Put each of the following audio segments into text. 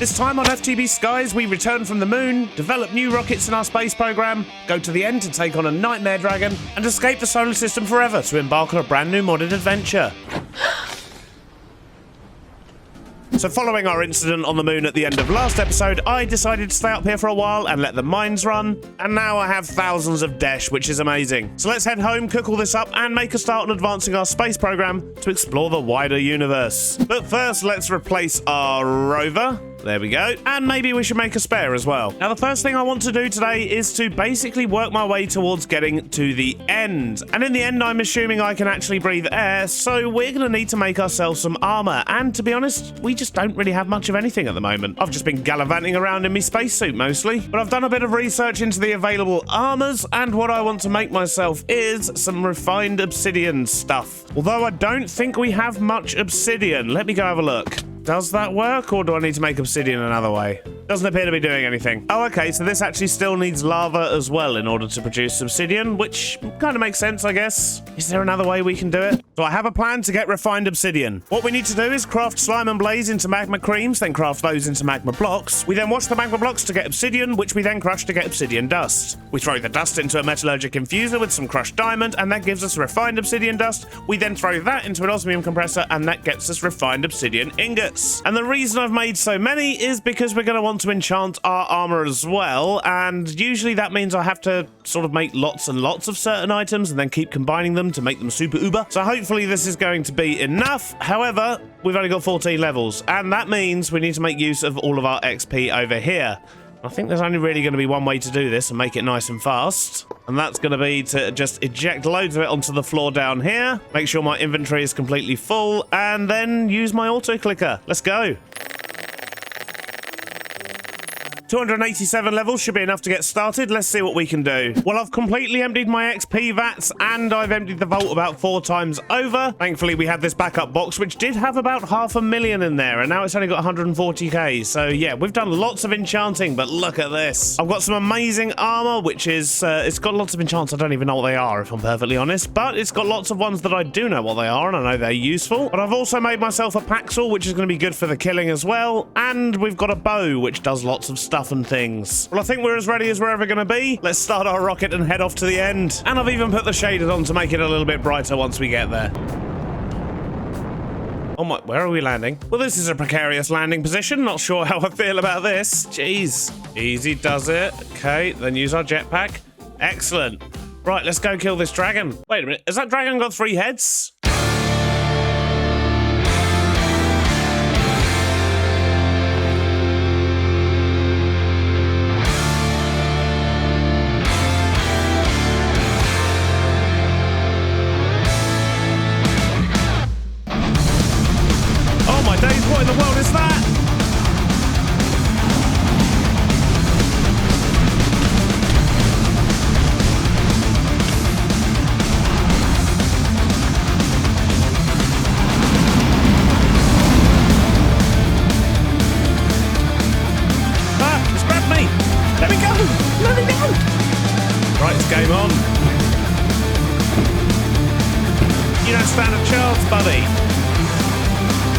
This time on FTB Skies, we return from the moon, develop new rockets in our space program, go to the end to take on a nightmare dragon, and escape the solar system forever to embark on a brand new modded adventure. So following our incident on the moon at the end of last episode, I decided to stay up here for a while and let the mines run, and now I have thousands of desh, which is amazing. So let's head home, cook all this up, and make a start on advancing our space program to explore the wider universe. But first, let's replace our rover. There we go. And maybe we should make a spare as well. Now, the first thing I want to do today is to basically work my way towards getting to the end. And in the end, I'm assuming I can actually breathe air, so we're going to need to make ourselves some armor. And to be honest, we just don't really have much of anything at the moment. I've just been gallivanting around in my spacesuit mostly. But I've done a bit of research into the available armors, and what I want to make myself is some refined obsidian stuff. Although I don't think we have much obsidian. Let me go have a look. Does that work, or do I need to make obsidian another way? Doesn't appear to be doing anything. Oh, okay, so this actually still needs lava as well in order to produce obsidian, which kind of makes sense, I guess. Is there another way we can do it? So I have a plan to get refined obsidian. What we need to do is craft slime and blaze into magma creams, then craft those into magma blocks. We then wash the magma blocks to get obsidian, which we then crush to get obsidian dust. We throw the dust into a metallurgic infuser with some crushed diamond, and that gives us refined obsidian dust. We then throw that into an osmium compressor, and that gets us refined obsidian ingots. And the reason I've made so many is because we're going to want to enchant our armor as well, and usually that means I have to sort of make lots and lots of certain items and then keep combining them to make them super uber. So hopefully this is going to be enough. However, we've only got 14 levels, and that means we need to make use of all of our XP over here. I think there's only really going to be one way to do this and make it nice and fast, and that's going to be to just eject loads of it onto the floor down here, make sure my inventory is completely full, and then use my auto clicker. Let's go. 287 levels should be enough to get started. Let's see what we can do. Well, I've completely emptied my XP vats, and I've emptied the vault about 4 times over. Thankfully, we had this backup box, which did have about 500,000 in there, and now it's only got 140k. So yeah, we've done lots of enchanting, but look at this. I've got some amazing armor, which is, it's got lots of enchants. I don't even know what they are, if I'm perfectly honest, but it's got lots of ones that I do know what they are, and I know they're useful. But I've also made myself a paxel, which is going to be good for the killing as well, and we've got a bow, which does lots of stuff and things. Well, I think we're as ready as we're ever going to be. Let's start our rocket and head off to the end. And I've even put the shaders on to make it a little bit brighter once we get there. Oh my, where are we landing? Well, this is a precarious landing position. Not sure how I feel about this. Jeez. Easy does it. Okay, then use our jetpack. Excellent. Right, let's go kill this dragon. Wait a minute, has that dragon got 3 heads? What in the world is that? Ah, it's grabbed me! Let me go! Let me go! Right, it's game on. You don't stand a chance, buddy.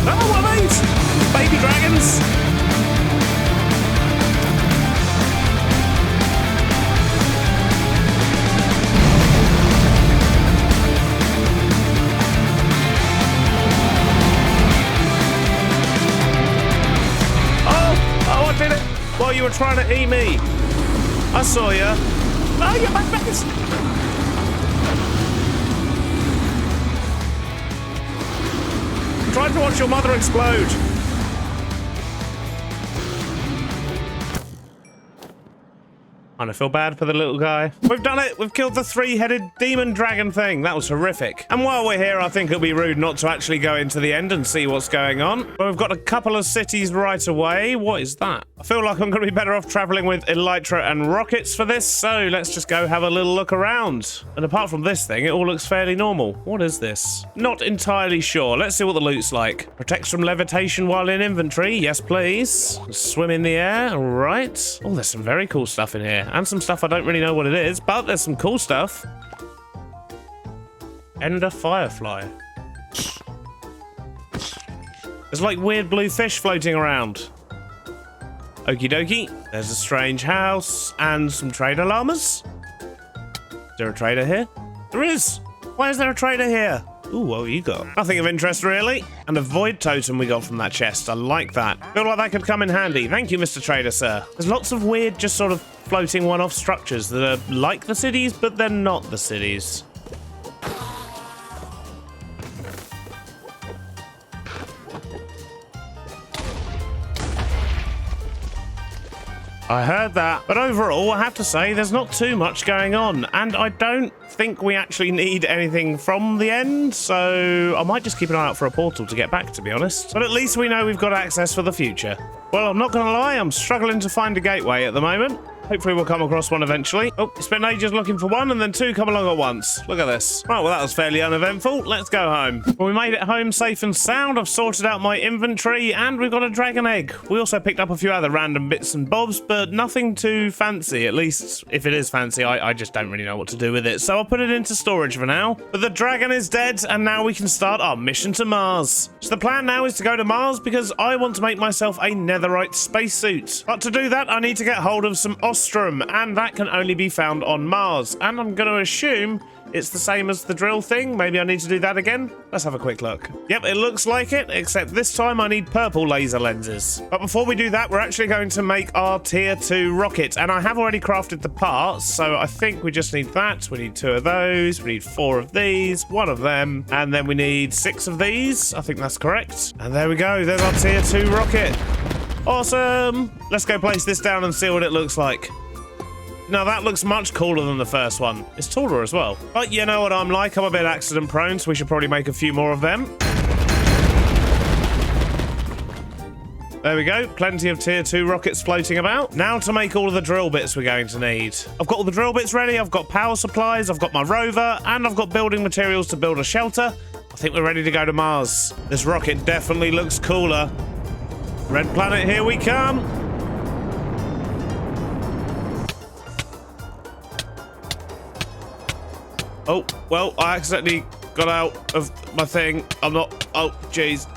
Oh, what are these? Baby dragons? Oh, I did it! While you were trying to eat me. I saw you. Oh, you're my face! Trying to watch your mother explode. And I feel bad for the little guy. We've done it! We've killed the 3-headed demon dragon thing. That was horrific. And while we're here, I think it'll be rude not to actually go into the end and see what's going on. But we've got a couple of cities right away. What is that? I feel like I'm going to be better off traveling with elytra and rockets for this, so let's just go have a little look around. And apart from this thing, it all looks fairly normal. What is this? Not entirely sure. Let's see what the loot's like. Protects from levitation while in inventory. Yes, please. Swim in the air. All right. Oh, there's some very cool stuff in here. And some stuff I don't really know what it is, but there's some cool stuff. Ender firefly. There's like weird blue fish floating around. Okie dokie. There's a strange house and some trader llamas. Is there a trader here? There is. Why is there a trader here? Ooh, what have you got? Nothing of interest, really. And a void totem we got from that chest. I like that. Feel like that could come in handy. Thank you, Mr. Trader, sir. There's lots of weird, just sort of floating one-off structures that are like the cities, but they're not the cities. I heard that, but overall, I have to say, there's not too much going on, and I don't think we actually need anything from the end, so I might just keep an eye out for a portal to get back, to be honest. But at least we know we've got access for the future. Well, I'm not gonna lie, I'm struggling to find a gateway at the moment. Hopefully we'll come across one eventually. Oh, spent ages looking for one and then two come along at once. Look at this. Right, well, that was fairly uneventful. Let's go home. Well, we made it home safe and sound. I've sorted out my inventory and we've got a dragon egg. We also picked up a few other random bits and bobs, but nothing too fancy. At least, if it is fancy, I just don't really know what to do with it. So I'll put it into storage for now. But the dragon is dead and now we can start our mission to Mars. So the plan now is to go to Mars because I want to make myself a netherite spacesuit. But to do that, I need to get hold of some ostrum, and that can only be found on Mars. And I'm going to assume it's the same as the drill thing. Maybe I need to do that again. Let's have a quick look. Yep, it looks like it, except this time I need purple laser lenses. But before we do that, we're actually going to make our tier 2 rocket, and I have already crafted the parts, so I think we just need that. We need 2 of those, we need 4 of these, 1 of them, and then we need 6 of these. I think that's correct. And there we go, there's our tier 2 rocket. Awesome! Let's go place this down and see what it looks like. Now that looks much cooler than the first one. It's taller as well. But you know what I'm like, I'm a bit accident prone, so we should probably make a few more of them. There we go, plenty of tier 2 rockets floating about. Now to make all of the drill bits we're going to need. I've got all the drill bits ready, I've got power supplies, I've got my rover, and I've got building materials to build a shelter. I think we're ready to go to Mars. This rocket definitely looks cooler. Red planet, here we come. Oh, well, I accidentally got out of my thing. I'm not... Oh, jeez.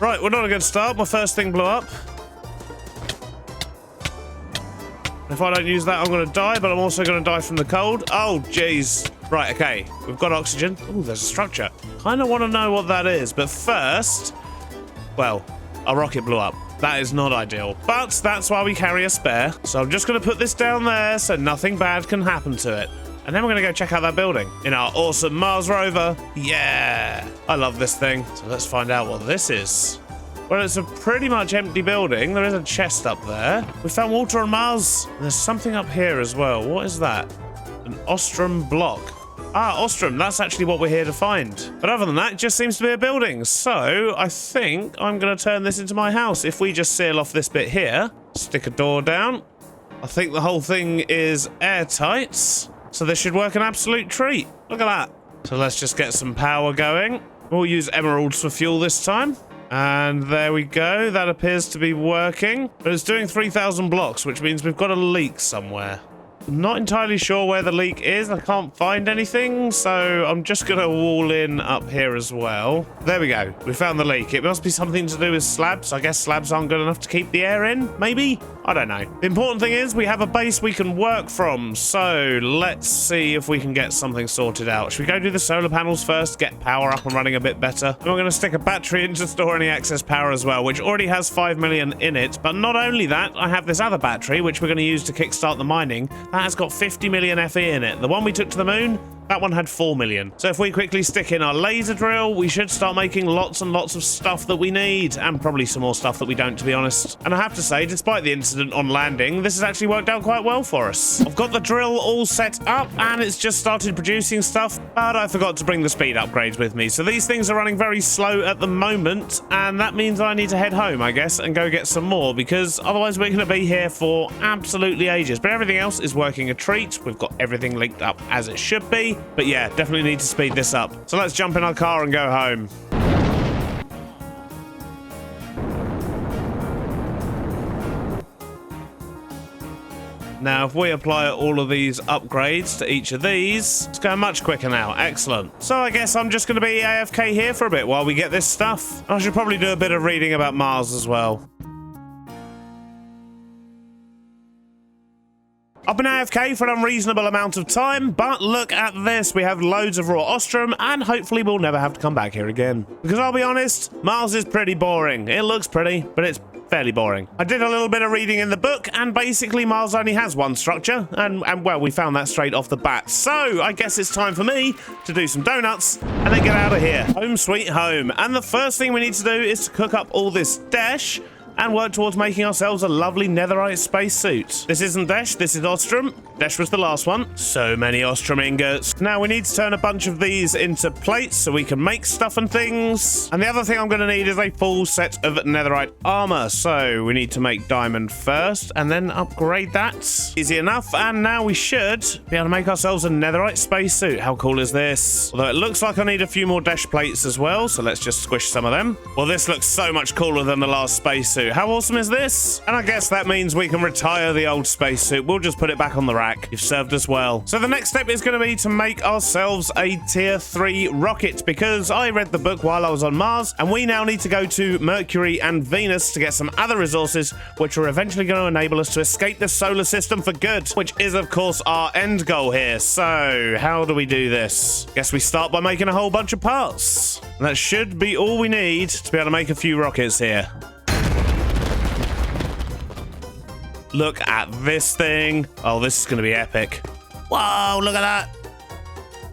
Right, we're not a good start. My first thing blew up. If I don't use that, I'm going to die, but I'm also going to die from the cold. Oh, jeez. Right, okay. We've got oxygen. Oh, there's a structure. Kind of want to know what that is, but first... Well, our rocket blew up. That is not ideal, but that's why we carry a spare. So I'm just going to put this down there so nothing bad can happen to it. And then we're going to go check out that building in our awesome Mars rover. Yeah, I love this thing. So let's find out what this is. Well, it's a pretty much empty building. There is a chest up there. We found water on Mars. And there's something up here as well. What is that? An ostrum block. Ah, ostrum, that's actually what we're here to find. But other than that, it just seems to be a building. So I think I'm going to turn this into my house. If we just seal off this bit here, stick a door down. I think the whole thing is airtight. So this should work an absolute treat. Look at that. So let's just get some power going. We'll use emeralds for fuel this time. And there we go. That appears to be working. But it's doing 3,000 blocks, which means we've got a leak somewhere. I'm not entirely sure where the leak is. I can't find anything, so I'm just going to wall in up here as well. There we go. We found the leak. It must be something to do with slabs. I guess slabs aren't good enough to keep the air in, maybe? I don't know. The important thing is we have a base we can work from, so let's see if we can get something sorted out. Should we go do the solar panels first, get power up and running a bit better? And we're going to stick a battery in to store any excess power as well, which already has 5 million in it. But not only that, I have this other battery, which we're going to use to kickstart the mining. That has got 50 million FE in it. The one we took to the moon, that one had 4 million. So if we quickly stick in our laser drill, we should start making lots and lots of stuff that we need, and probably some more stuff that we don't, to be honest. And I have to say, despite the incident on landing, this has actually worked out quite well for us. I've got the drill all set up, and it's just started producing stuff, but I forgot to bring the speed upgrades with me. So these things are running very slow at the moment, and that means I need to head home, I guess, and go get some more, because otherwise we're going to be here for absolutely ages. But everything else is working a treat. We've got everything linked up as it should be. But yeah, definitely need to speed this up. So let's jump in our car and go home. Now, if we apply all of these upgrades to each of these, it's going much quicker now. Excellent. So I guess I'm just going to be AFK here for a bit while we get this stuff. I should probably do a bit of reading about Mars as well. I've been AFK for an unreasonable amount of time, but look at this. We have loads of raw ostrum, and hopefully we'll never have to come back here again. Because I'll be honest, Mars is pretty boring. It looks pretty, but it's fairly boring. I did a little bit of reading in the book, and basically Mars only has one structure, and well, we found that straight off the bat. So I guess it's time for me to do some donuts and then get out of here. Home sweet home. And the first thing we need to do is to cook up all this dash and work towards making ourselves a lovely netherite spacesuit. This isn't dash, this is ostrum. Dash was the last one. So many ostrum ingots. Now we need to turn a bunch of these into plates so we can make stuff and things. And the other thing I'm going to need is a full set of netherite armor. So we need to make diamond first and then upgrade that. Easy enough. And now we should be able to make ourselves a netherite spacesuit. How cool is this? Although it looks like I need a few more dash plates as well. So let's just squish some of them. Well, this looks so much cooler than the last spacesuit. How awesome is this? And I guess that means we can retire the old spacesuit. We'll just put it back on the rack. You've served us well. So the next step is going to be to make ourselves a tier 3 rocket, because I read the book while I was on Mars, and we now need to go to Mercury and Venus to get some other resources, which are eventually going to enable us to escape the solar system for good, which is, of course, our end goal here. So how do we do this? Guess we start by making a whole bunch of parts. And that should be all we need to be able to make a few rockets here. Look at this thing. Oh, this is going to be epic. Whoa, look at that.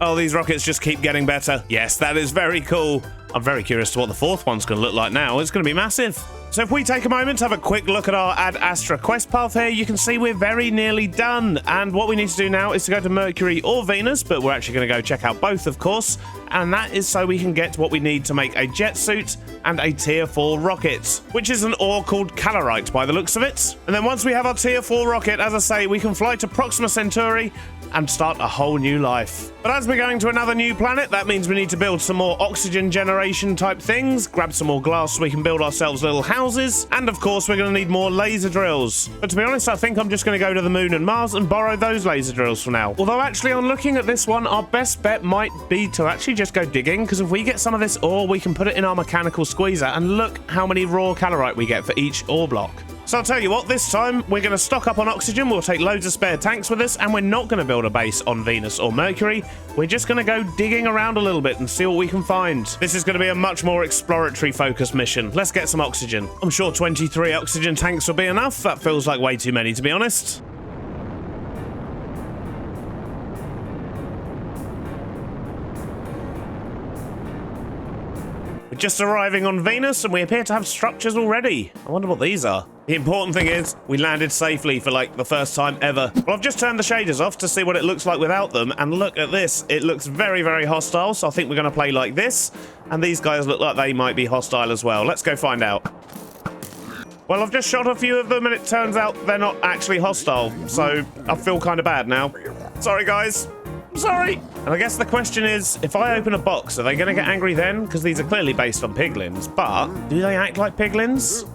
Oh, these rockets just keep getting better. Yes, that is very cool. I'm very curious to what the fourth one's going to look like now. It's going to be massive. So if we take a moment to have a quick look at our Ad Astra quest path here, you can see we're very nearly done. And what we need to do now is to go to Mercury or Venus, but we're actually going to go check out both, of course. And that is so we can get what we need to make a jet suit and a tier 4 rocket, which is an ore called calorite by the looks of it. And then once we have our tier 4 rocket, as I say, we can fly to Proxima Centauri and start a whole new life. But as we're going to another new planet, that means we need to build some more oxygen generation type things, grab some more glass so we can build ourselves little houses, and of course we're going to need more laser drills. But to be honest, I think I'm just going to go to the moon and Mars and borrow those laser drills for now. Although actually, on looking at this one, our best bet might be to actually just go digging, because if we get some of this ore, we can put it in our mechanical squeezer, and look how many raw calorite we get for each ore block. So I'll tell you what, this time we're going to stock up on oxygen, we'll take loads of spare tanks with us, and we're not going to build a base on Venus or Mercury. We're just going to go digging around a little bit and see what we can find. This is going to be a much more exploratory focused mission. Let's get some oxygen. I'm sure 23 oxygen tanks will be enough. That feels like way too many, to be honest. Just arriving on Venus, and we appear to have structures already. I wonder what these are. The important thing is we landed safely for like the first time ever. Well, I've just turned the shaders off to see what it looks like without them, and look at this. It looks very, very hostile, so I think we're going to play like this, and these guys look like they might be hostile as well. Let's go find out. Well, I've just shot a few of them, and it turns out they're not actually hostile, so I feel kind of bad now. Sorry, guys. Sorry. And I guess the question is, if I open a box, are they going to get angry then? Because these are clearly based on piglins, but do they act like piglins?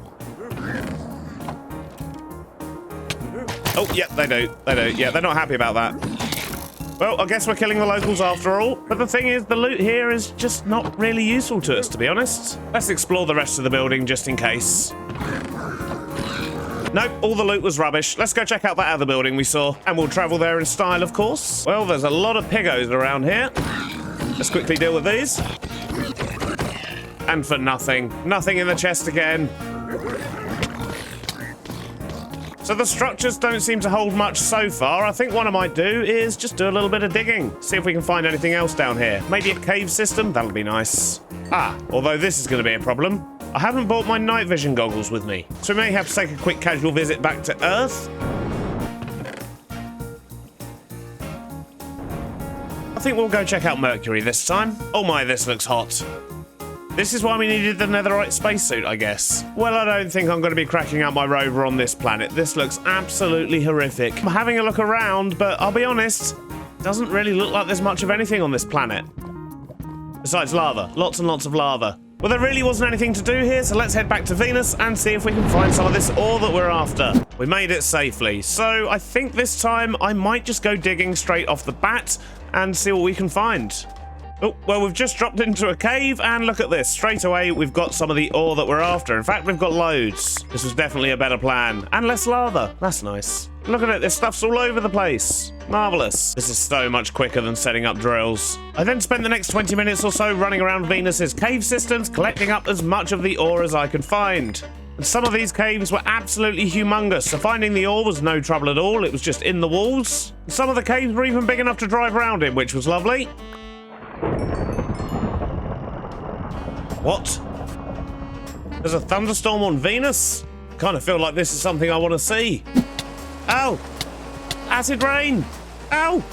Oh, yeah, they do. They do. Yeah, they're not happy about that. Well, I guess we're killing the locals after all. But the thing is, the loot here is just not really useful to us, to be honest. Let's explore the rest of the building just in case. Nope, all the loot was rubbish. Let's go check out that other building we saw. And we'll travel there in style, of course. Well, there's a lot of piggos around here. Let's quickly deal with these. And for nothing. Nothing in the chest again. So the structures don't seem to hold much so far. I think what I might do is just do a little bit of digging. See if we can find anything else down here. Maybe a cave system? That'll be nice. Ah, although this is going to be a problem. I haven't brought my night vision goggles with me, so we may have to take a quick casual visit back to Earth. I think we'll go check out Mercury this time. Oh my, this looks hot. This is why we needed the netherite spacesuit, I guess. Well, I don't think I'm going to be cracking out my rover on this planet. This looks absolutely horrific. I'm having a look around, but I'll be honest, it doesn't really look like there's much of anything on this planet. Besides lava. Lots and lots of lava. Well, there really wasn't anything to do here, so let's head back to Venus and see if we can find some of this ore that we're after. We made it safely, so I think this time I might just go digging straight off the bat and see what we can find. Oh, well, we've just dropped into a cave, and look at this. Straight away, we've got some of the ore that we're after. In fact, we've got loads. This was definitely a better plan. And less lava. That's nice. Look at it. This stuff's all over the place. Marvellous. This is so much quicker than setting up drills. I then spent the next 20 minutes or so running around Venus's cave systems, collecting up as much of the ore as I could find. And some of these caves were absolutely humongous, so finding the ore was no trouble at all. It was just in the walls. And some of the caves were even big enough to drive around in, which was lovely. What? There's a thunderstorm on Venus? I kind of feel like this is something I want to see. Ow! Acid rain! Ow!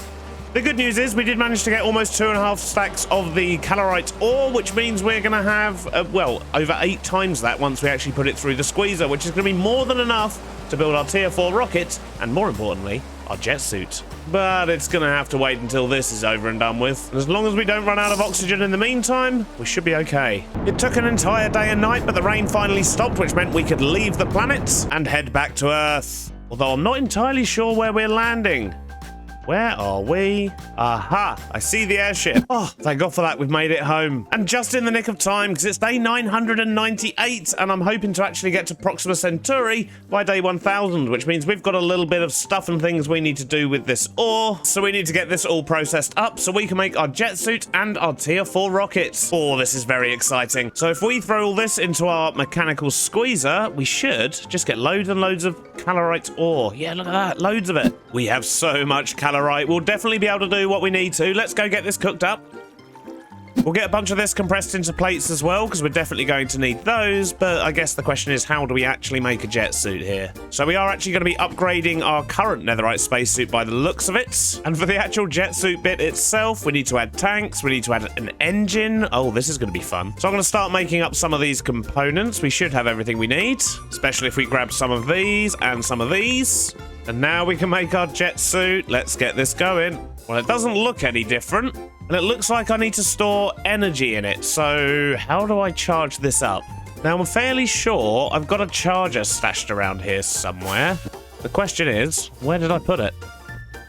The good news is we did manage to get almost 2.5 stacks of the calorite ore, which means we're going to have, well, over 8 times that once we actually put it through the squeezer, which is going to be more than enough to build our tier 4 rocket, and more importantly, our jet suit. But it's going to have to wait until this is over and done with. And as long as we don't run out of oxygen in the meantime, we should be okay. It took an entire day and night, but the rain finally stopped, which meant we could leave the planet and head back to Earth. Although I'm not entirely sure where we're landing. Where are we? Aha! I see the airship. Oh, thank God for that. We've made it home. And just in the nick of time, because it's day 998, and I'm hoping to actually get to Proxima Centauri by day 1000, which means we've got a little bit of stuff and things we need to do with this ore. So we need to get this all processed up so we can make our jet suit and our tier 4 rockets. Oh, this is very exciting. So if we throw all this into our mechanical squeezer, we should just get loads and loads of calorite ore. Yeah, look at that. Loads of it. We have so much calorite. We'll definitely be able to do what we need to. Let's go get this cooked up. We'll get a bunch of this compressed into plates as well, because we're definitely going to need those, but I guess the question is, how do we actually make a jet suit here? So we are actually going to be upgrading our current Netherite spacesuit by the looks of it, and for the actual jet suit bit itself, we need to add tanks, we need to add an engine. Oh, this is going to be fun. So I'm going to start making up some of these components. We should have everything we need, especially if we grab some of these and some of these. And now we can make our jet suit. Let's get this going. Well, it doesn't look any different. And it looks like I need to store energy in it. So how do I charge this up? Now, I'm fairly sure I've got a charger stashed around here somewhere. The question is, where did I put it?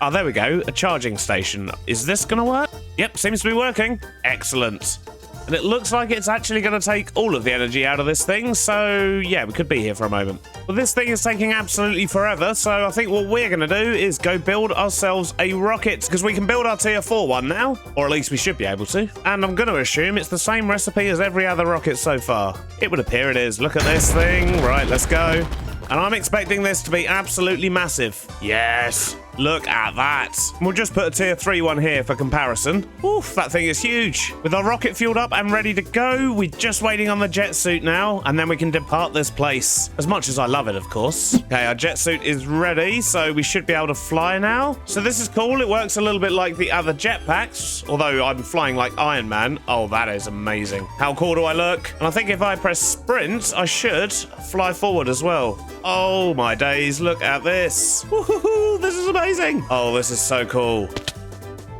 Oh, there we go. A charging station. Is this going to work? Yep, seems to be working. Excellent. And it looks like it's actually going to take all of the energy out of this thing, so yeah, we could be here for a moment. Well, this thing is taking absolutely forever, so I think what we're going to do is go build ourselves a rocket, because we can build our tier 4 one now, or at least we should be able to. And I'm going to assume it's the same recipe as every other rocket so far. It would appear it is. Look at this thing. Right, let's go. And I'm expecting this to be absolutely massive. Yes. Look at that. We'll just put a tier 3 one here for comparison. Oof, that thing is huge. With our rocket fueled up and ready to go, we're just waiting on the jet suit now, and then we can depart this place. As much as I love it, of course. Okay, our jet suit is ready, so we should be able to fly now. So this is cool. It works a little bit like the other jetpacks, although I'm flying like Iron Man. Oh, that is amazing. How cool do I look? And I think if I press sprint, I should fly forward as well. Oh my days, look at this. Woohoo, this is amazing. Oh, this is so cool.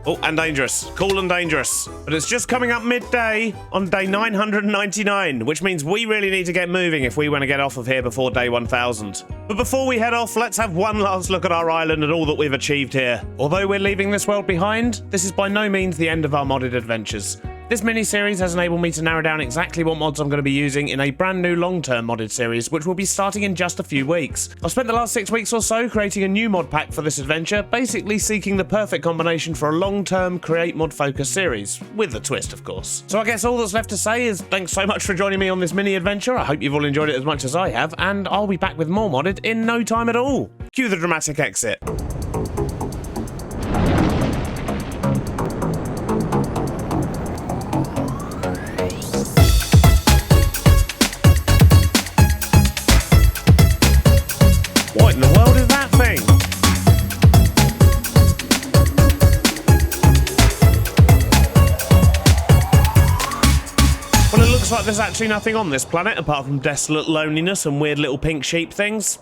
Oh, and dangerous. Cool and dangerous. But it's just coming up midday on day 999, which means we really need to get moving if we want to get off of here before day 1000. But before we head off, let's have one last look at our island and all that we've achieved here. Although we're leaving this world behind, this is by no means the end of our modded adventures. This mini-series has enabled me to narrow down exactly what mods I'm going to be using in a brand new long-term modded series, which will be starting in just a few weeks. I've spent the last 6 weeks or so creating a new mod pack for this adventure, basically seeking the perfect combination for a long-term create mod focus series, with a twist of course. So I guess all that's left to say is thanks so much for joining me on this mini-adventure. I hope you've all enjoyed it as much as I have, and I'll be back with more modded in no time at all. Cue the dramatic exit. What in the world is that thing? Well, it looks like there's actually nothing on this planet apart from desolate loneliness and weird little pink sheep things.